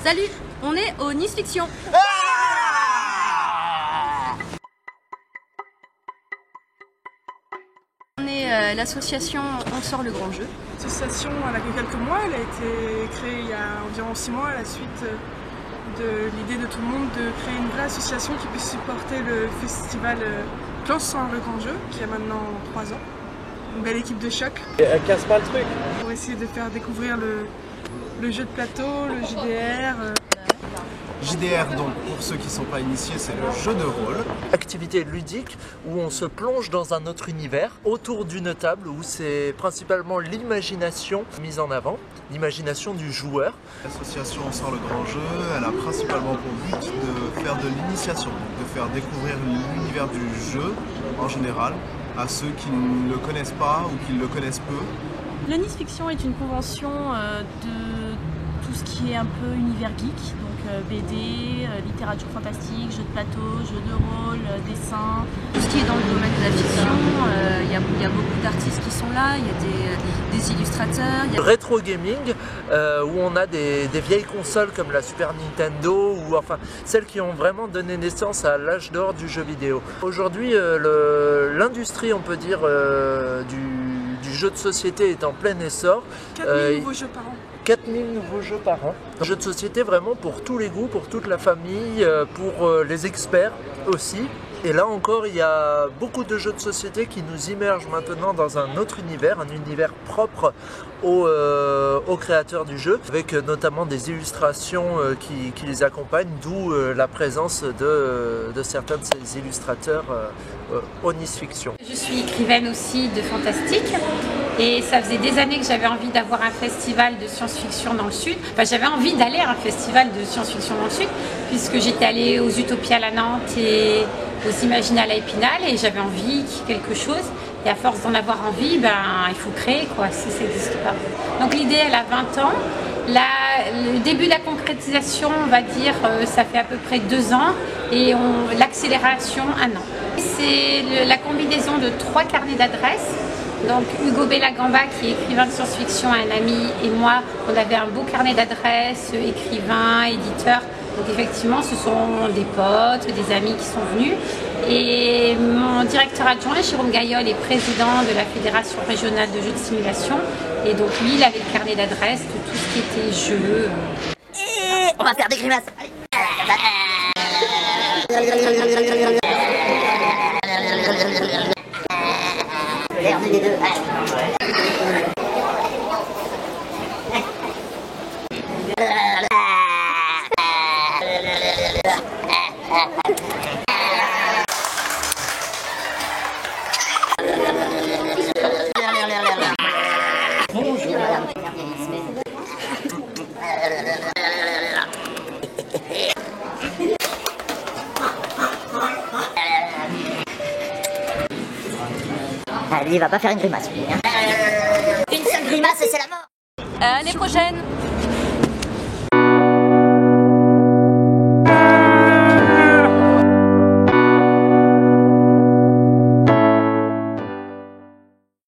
Salut, on est au Nice Fiction. On est l'association On sort le grand jeu. L'association elle a que quelques mois, elle a été créée il y a environ 6 mois à la suite de l'idée de tout le monde de créer une vraie association qui puisse supporter le festival On sort le grand jeu qui a maintenant 3 ans. Une belle équipe de choc. Et elle casse pas le truc. Pour essayer de faire découvrir le jeu de plateau, le JDR. JDR, donc pour ceux qui ne sont pas initiés, c'est le jeu de rôle. Activité ludique où on se plonge dans un autre univers autour d'une table où c'est principalement l'imagination mise en avant, l'imagination du joueur. L'association On sort le grand jeu, elle a principalement pour but de faire de l'initiation, de faire découvrir l'univers du jeu en général à ceux qui ne le connaissent pas ou qui le connaissent peu. Le Nice Fiction est une convention de tout ce qui est un peu univers geek, donc BD, littérature fantastique, jeux de plateau, jeux de rôle, dessin. Tout ce qui est dans le domaine de la fiction, il y a beaucoup d'artistes qui sont là, il y a des illustrateurs. Le rétro gaming où on a des vieilles consoles comme la Super Nintendo ou enfin celles qui ont vraiment donné naissance à l'âge d'or du jeu vidéo. Aujourd'hui l'industrie on peut dire du jeu de société est en plein essor. 4000 nouveaux jeux par an. 4000 nouveaux jeux par an. Un jeu de société vraiment pour tous les goûts, pour toute la famille, pour les experts aussi. Et là encore, il y a beaucoup de jeux de société qui nous immergent maintenant dans un autre univers, un univers propre aux créateurs du jeu, avec notamment des illustrations qui les accompagnent, d'où la présence de certains de ces illustrateurs au Nice Fiction. Je suis écrivaine aussi de fantastique et ça faisait des années que j'avais envie d'avoir un festival de science-fiction dans le sud. Enfin, j'avais envie d'aller à un festival de science-fiction dans le sud puisque j'étais allée aux Utopiales à Nantes et aux Imaginales à Épinal et j'avais envie qu'il y ait quelque chose. Et à force d'en avoir envie, il faut créer quoi, si ça n'existe pas. Donc l'idée, elle a 20 ans. Le début de la concrétisation, on va dire, ça fait à peu près 2 ans et l'accélération 1 an. C'est la combinaison de 3 carnets d'adresses. Donc Hugo Bellagamba, qui est écrivain de science-fiction, un ami, et moi, on avait un beau carnet d'adresses, écrivain, éditeur. Donc effectivement, ce sont des potes, des amis qui sont venus. Et mon directeur adjoint, Jérôme Gaillol, est président de la Fédération régionale de jeux de simulation. Et donc lui, il avait le carnet d'adresses de tout ce qui était jeux. On va faire des grimaces. On est les deux. Bonjour madame. Lui, il va pas faire une grimace. Une seule grimace et c'est la mort. À l'année prochaine.